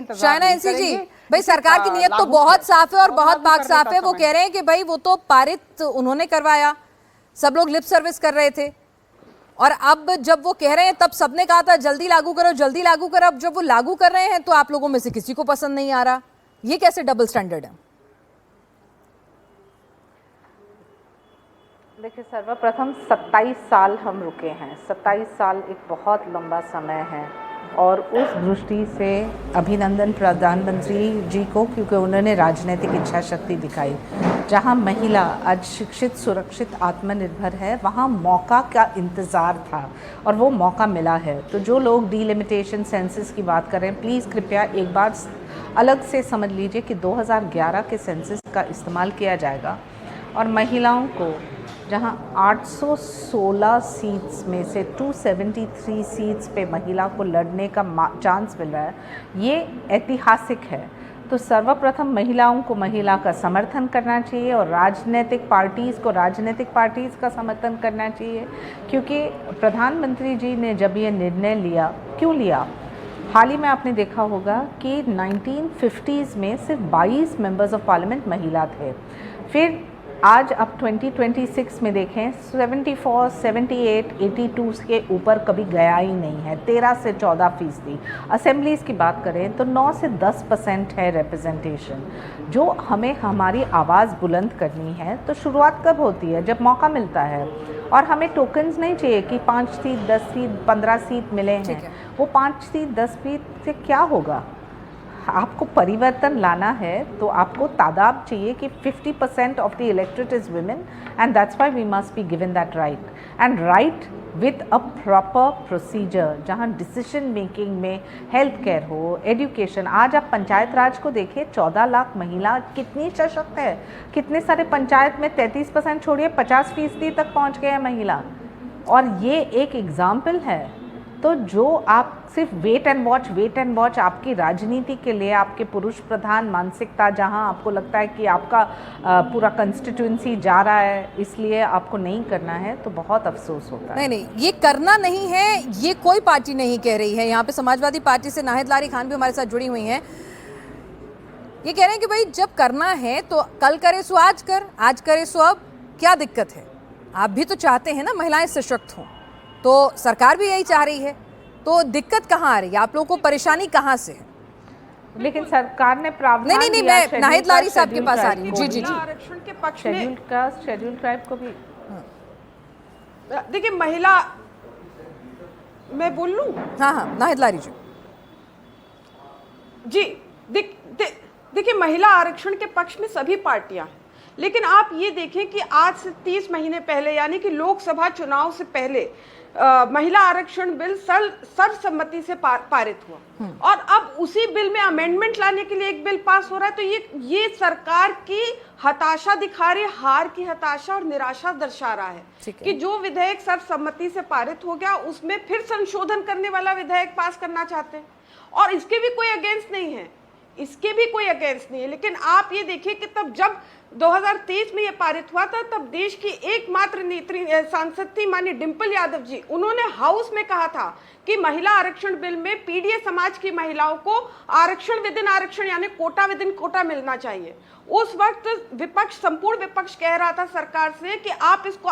इंतजार शायना नहीं एनसी जी, करेंगे। भाई सरकार की नीयत तो बहुत साफ है और बहुत पाक साफ है। वो कह रहे हैं कि भाई वो तो पारित उन्होंने करवाया, सब लोग लिप सर्विस कर रहे थे, और अब जब वो कह रहे हैं तब सबने कहा था जल्दी लागू करो जल्दी लागू करो। अब जब वो लागू कर रहे हैं तो आप लोगों में से किसी को पसंद नहीं आ रहा। ये कैसे डबल स्टैंडर्ड है? देखिए, सर्वप्रथम 27 साल हम रुके हैं। 27 साल एक बहुत लंबा समय है, और उस दृष्टि से अभिनंदन प्रधानमंत्री जी को, क्योंकि उन्होंने राजनीतिक इच्छा शक्ति दिखाई। जहां महिला आज शिक्षित, सुरक्षित, आत्मनिर्भर है, वहां मौका का इंतज़ार था और वो मौका मिला है। तो जो लोग डिलिमिटेशन सेंसस की बात कर रहे हैं, प्लीज़ कृपया एक बार अलग से समझ लीजिए कि 2011 के सेंसस का इस्तेमाल किया जाएगा, और महिलाओं को जहां 816 सीट्स में से 273 सीट्स पे महिला को लड़ने का चांस मिल रहा है, ये ऐतिहासिक है। तो सर्वप्रथम महिलाओं को महिला का समर्थन करना चाहिए, और राजनीतिक पार्टीज़ को राजनीतिक पार्टीज़ का समर्थन करना चाहिए, क्योंकि प्रधानमंत्री जी ने जब ये निर्णय लिया, क्यों लिया? हाल ही में आपने देखा होगा कि 1950s में सिर्फ 22 मेंबर्स ऑफ पार्लियामेंट महिला थे। फिर आज अब 2026 में देखें 74, 78, 82 के ऊपर कभी गया ही नहीं है। 13 से 14%। असेंबलीज़ की बात करें तो 9 से 10% है रिप्रेजेंटेशन। जो हमें हमारी आवाज़ बुलंद करनी है तो शुरुआत कब होती है? जब मौका मिलता है। और हमें टोकन्स नहीं चाहिए कि 5 सीट, 10 सीट, 15 सीट मिले हैं। वो 5 सीट, 10 सीट से क्या होगा? आपको परिवर्तन लाना है तो आपको तादाद चाहिए कि 50% of the electorate is women, and that's why we must be given that right, and right with a proper procedure, जहां डिसीजन मेकिंग में हेल्थ केयर हो, एजुकेशन। आज आप पंचायत राज को देखिए, 14 लाख महिला कितनी सशक्त है। कितने सारे पंचायत में 33% छोड़िए 50% तक पहुंच गए हैं महिला, और ये एक एग्जाम्पल है। तो जो आप सिर्फ वेट एंड वॉच आपकी राजनीति के लिए, आपके पुरुष प्रधान मानसिकता, जहां आपको लगता है कि आपका पूरा कंस्टिट्यूंसी जा रहा है, इसलिए आपको नहीं करना है, तो बहुत अफसोस होता है। नहीं, ये करना नहीं है, ये कोई पार्टी नहीं कह रही है। यहाँ पे समाजवादी पार्टी से नाहिद लारी खान भी हमारे साथ जुड़ी हुई हैं। ये कह रहे हैं कि भाई जब करना है तो कल करे सो आज कर, आज करे सो अब, क्या दिक्कत है? आप भी तो चाहते हैं ना महिलाएं सशक्त हों, तो सरकार भी यही चाह रही है, तो दिक्कत कहाँ आ रही है? आप लोगों को परेशानी कहाँ से है? लेकिन सरकार ने प्रावधान नहीं, मैं नाहिद लारी साहब के पास आ रही हूँ। जी। आरक्षण के पक्ष में शेड्यूल ट्राइब को भी देखिए, महिला, मैं बोल लूं? हाँ, नाहिद लारी जी। देखिए, महिला आरक्षण के पक्ष में सभी पार्टियां, लेकिन आप ये देखें कि आज से 30 महीने पहले, यानी कि लोकसभा चुनाव से पहले, महिला आरक्षण बिल सर्वसम्मति से पारित हुआ, और अब उसी बिल में अमेंडमेंट लाने के लिए एक बिल पास हो रहा है। तो ये सरकार की हताशा दिखा रही है, हार की हताशा और निराशा दर्शा रहा है कि जो विधेयक सर्वसम्मति से पारित हो गया, उसमें फिर संशोधन करने वाला विधेयक पास करना चाहते हैं, और इसके भी कोई अगेंस्ट नहीं है, इसके भी कोई अगेंस्ट नहीं है। लेकिन आप ये देखिए कि तब जब 2023 में ये पारित हुआ था, तब देश की एकमात्र नेत्री सांसद थी माननीय डिंपल यादव जी। उन्होंने हाउस में कहा था कि महिला आरक्षण बिल में पीडीए समाज की महिलाओं को आरक्षण विदिन आरक्षण, यानी कोटा विदिन कोटा मिलना चाहिए। उस वक्त विपक्ष, संपूर्ण विपक्ष कह रहा था सरकार से कि आप इसको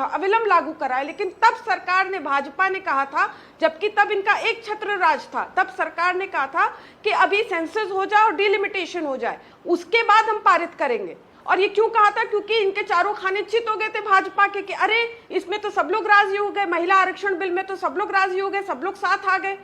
अविलंब लागू कराएं, लेकिन तब सरकार ने, भाजपा ने कहा था, जबकि तब इनका एक छत्र राज था, तब सरकार ने कहा था कि अभी सेंसस हो जाए और डिलिमिटेशन हो जाए, उसके बाद हम पारित करेंगे। और ये क्यों कहा था? क्योंकि इनके चारों खाने चित हो गए थे भाजपा के कि अरे इसमें तो सब लोग राजी हो गए, महिला आरक्षण बिल में तो सब लोग राजी हो गए, सब लोग साथ आ गए।